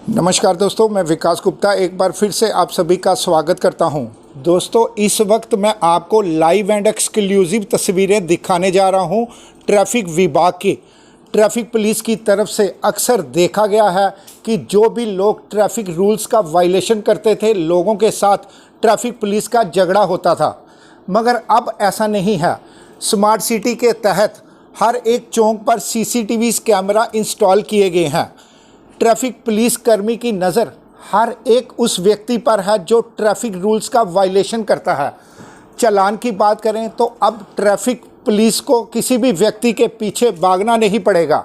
नमस्कार दोस्तों, मैं विकास गुप्ता एक बार फिर से आप सभी का स्वागत करता हूं। दोस्तों, इस वक्त मैं आपको लाइव एंड एक्सक्लूसिव तस्वीरें दिखाने जा रहा हूं ट्रैफिक विभाग की। ट्रैफिक पुलिस की तरफ से अक्सर देखा गया है कि जो भी लोग ट्रैफिक रूल्स का वायलेशन करते थे, लोगों के साथ ट्रैफिक पुलिस का झगड़ा होता था। मगर अब ऐसा नहीं है। स्मार्ट सिटी के तहत हर एक चौक पर CCTV कैमरा इंस्टॉल किए गए हैं। ट्रैफिक पुलिस कर्मी की नज़र हर एक उस व्यक्ति पर है जो ट्रैफिक रूल्स का वायलेशन करता है। चालान की बात करें तो अब ट्रैफिक पुलिस को किसी भी व्यक्ति के पीछे भागना नहीं पड़ेगा।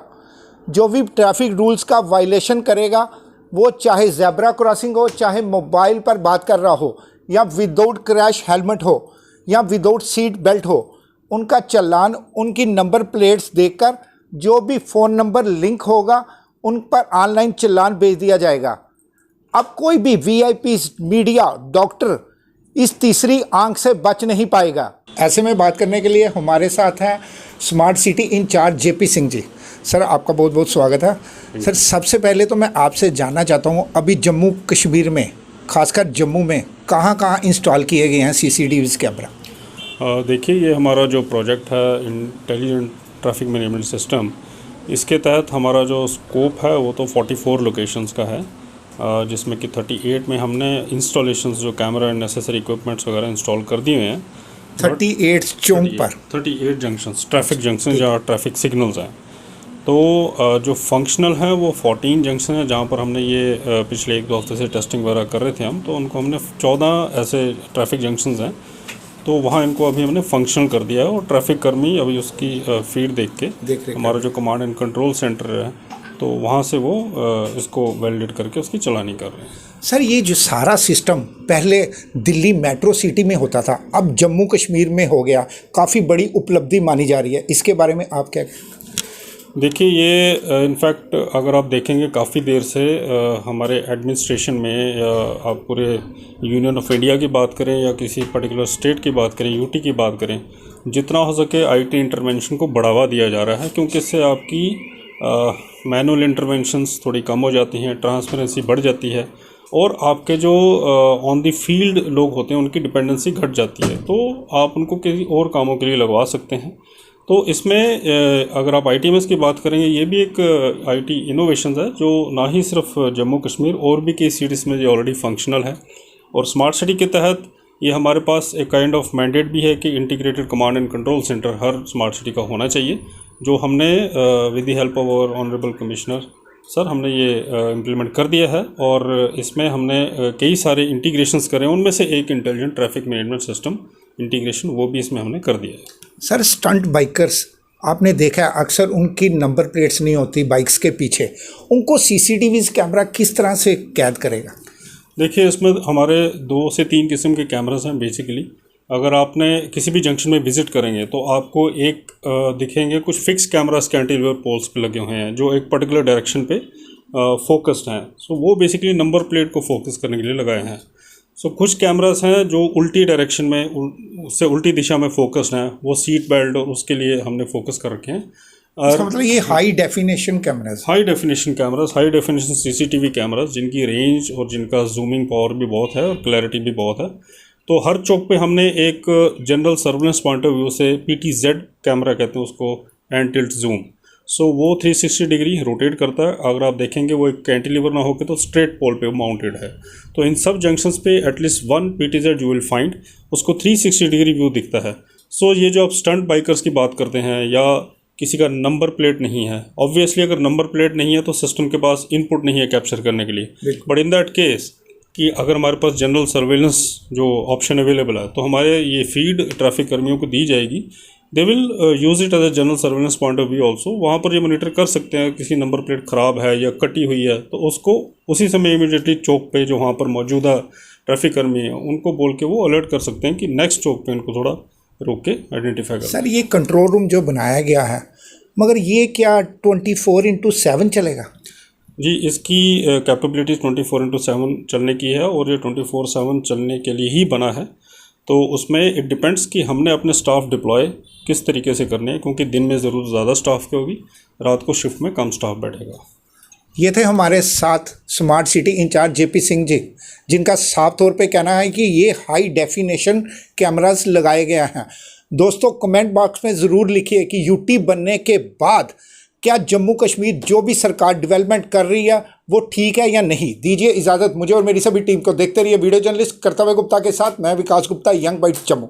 जो भी ट्रैफिक रूल्स का वायलेशन करेगा, वो चाहे ज़ेब्रा क्रॉसिंग हो, चाहे मोबाइल पर बात कर रहा हो, या विदाउट क्रैश हेलमेट हो, या विदाउट सीट बेल्ट हो, उनका चालान उनकी नंबर प्लेट्स देखकर जो भी फ़ोन नंबर लिंक होगा उन पर ऑनलाइन चालान भेज दिया जाएगा। अब कोई भी VIP, मीडिया, डॉक्टर इस तीसरी आंख से बच नहीं पाएगा। ऐसे में बात करने के लिए हमारे साथ हैं smart city incharge JP Singh ji. Sir, आपका बहुत बहुत स्वागत है। सर, सबसे पहले तो मैं आपसे जानना चाहता हूँ, अभी जम्मू कश्मीर में, खासकर जम्मू में कहाँ इंस्टॉल किए गए हैं CCTV कैमरा? देखिए, ये हमारा जो प्रोजेक्ट है इंटेलिजेंट ट्रैफिक मैनेजमेंट सिस्टम, इसके तहत हमारा जो स्कोप है वो तो 44 लोकेशंस का है, जिसमें कि 38 में हमने इंस्टॉलेशंस जो कैमरा एंड नेसेसरी इक्विपमेंट्स वगैरह इंस्टॉल कर दिए हैं। 38 चौक पर 38 जंक्शंस, ट्रैफिक जंक्शन या ट्रैफिक सिग्नल्स हैं। तो जो फंक्शनल है वो 14 जंक्शन है, जहाँ पर हमने ये पिछले 1-2 हफ्ते से टेस्टिंग वगैरह कर रहे थे हम, तो उनको हमने 14 ऐसे ट्रैफिक जंक्शंस हैं, तो वहाँ इनको अभी हमने फंक्शनल कर दिया है। और ट्रैफिक कर्मी अभी उसकी फीड देख के हमारा जो कमांड एंड कंट्रोल सेंटर है, तो वहाँ से वो इसको वैलिडेट करके उसकी चलानी कर रहे हैं। सर, ये जो सारा सिस्टम पहले दिल्ली मेट्रो सिटी में होता था, अब जम्मू कश्मीर में हो गया, काफ़ी बड़ी उपलब्धि मानी जा रही है। इसके बारे में आप क्या? देखिए, ये इनफैक्ट अगर आप देखेंगे काफ़ी देर से हमारे एडमिनिस्ट्रेशन में, या आप पूरे यूनियन ऑफ इंडिया की बात करें या किसी पर्टिकुलर स्टेट की बात करें, UT की बात करें, जितना हो सके IT इंटरवेंशन को बढ़ावा दिया जा रहा है, क्योंकि इससे आपकी मैनुअल इंटरवेंशंस थोड़ी कम हो जाती हैं, ट्रांसपेरेंसी बढ़ जाती है, और आपके जो ऑन द फील्ड लोग होते हैं उनकी डिपेंडेंसी घट जाती है, तो आप उनको किसी और कामों के लिए लगवा सकते हैं। तो इसमें अगर आप ITMS की बात करेंगे, ये भी एक IT इनोवेशन है जो ना ही सिर्फ जम्मू कश्मीर और भी कई सिटीज़ में ये ऑलरेडी फंक्शनल है। और स्मार्ट सिटी के तहत ये हमारे पास एक काइंड ऑफ मैंडेट भी है कि integrated command and control centre हर स्मार्ट सिटी का होना चाहिए, जो हमने with the help of our honourable commissioner sir हमने ये इम्प्लीमेंट कर दिया है। और इसमें हमने कई सारे इंटीग्रेशंस करे, उनमें से एक intelligent traffic management system integration वो भी इसमें हमने कर दिया है। सर, स्टंट बाइकर्स आपने देखा है, अक्सर उनकी नंबर प्लेट्स नहीं होती बाइक्स के पीछे, उनको CCTV कैमरा किस तरह से कैद करेगा? देखिए, इसमें हमारे 2 से 3 किस्म के कैमरास हैं बेसिकली। अगर आपने किसी भी जंक्शन में विज़िट करेंगे तो आपको एक दिखेंगे कुछ फिक्स कैमरास कैंटिलीवर पोल्स पे लगे हुए हैं, जो एक पर्टिकुलर डायरेक्शन पे फोकस्ड हैं। सो वो बेसिकली नंबर प्लेट को फोकस करने के लिए लगाए हैं। सो कुछ कैमरास हैं जो उल्टी डायरेक्शन में, उससे उल्टी दिशा में फोकस्ड हैं, वो सीट बेल्ट और उसके लिए हमने फोकस कर रखे हैं। इसका मतलब ये high definition cameras, high definition cameras, high definition CCTV cameras, जिनकी रेंज और जिनका जूमिंग पावर भी बहुत है और क्लैरिटी भी बहुत है। तो हर चौक पे हमने एक general surveillance point of view से PTZ कैमरा कहते हैं उसको, एंड टिल्ट जूम। सो वो 360 डिग्री रोटेट करता है। अगर आप देखेंगे वो एक कैंटिलीवर ना होकर तो स्ट्रेट पोल पे माउंटेड है। तो इन सब जंक्शंस पे at least 1 PTZ you will find, उसको 360 डिग्री व्यू दिखता है। सो ये जो आप स्टंट बाइकर्स की बात करते हैं, या किसी का नंबर प्लेट नहीं है, ऑब्वियसली अगर नंबर प्लेट नहीं है तो सिस्टम के पास इनपुट नहीं है कैप्चर करने के लिए। बट इन दैट केस कि अगर हमारे पास जनरल सर्वेलेंस जो ऑप्शन अवेलेबल है, तो हमारे ये फीड ट्रैफिक कर्मियों को दी जाएगी। They will use it as a general surveillance point of view also. वहाँ पर ये मॉनिटर कर सकते हैं किसी नंबर प्लेट ख़राब है या कटी हुई है, तो उसको उसी समय इमीडिएटली चौक पे जो वहाँ पर मौजूदा ट्रैफिक कर्मी हैं उनको बोल के वो अलर्ट कर सकते हैं कि नेक्स्ट चौक पे उनको थोड़ा रोक के आइडेंटिफाई कर। सर, ये कंट्रोल रूम जो बनाया गया है, मगर ये क्या 24/7 चलेगा? जी, इसकी कैपेबिलिटी 24/7 चलने की है, और ये 24/7 चलने के लिए ही बना है। तो उसमें इट डिपेंड्स कि हमने अपने स्टाफ डिप्लॉय किस तरीके से करने हैं, क्योंकि दिन में ज़रूरत ज़्यादा स्टाफ की होगी, रात को शिफ्ट में कम स्टाफ बैठेगा। ये थे हमारे साथ smart city incharge JP Singh ji, जिनका साफ तौर पे कहना है कि ये हाई डेफिनेशन कैमरास लगाए गए हैं। दोस्तों कमेंट बॉक्स में ज़रूर लिखिए कि यूटी बनने के बाद क्या जम्मू कश्मीर जो भी सरकार डेवलपमेंट कर रही है वो ठीक है या नहीं। दीजिए इजाज़त मुझे और मेरी सभी टीम को। देखते रहिए वीडियो जर्नलिस्ट कर्तव्य गुप्ता के साथ। मैं विकास गुप्ता, यंग बाइट जम्मू।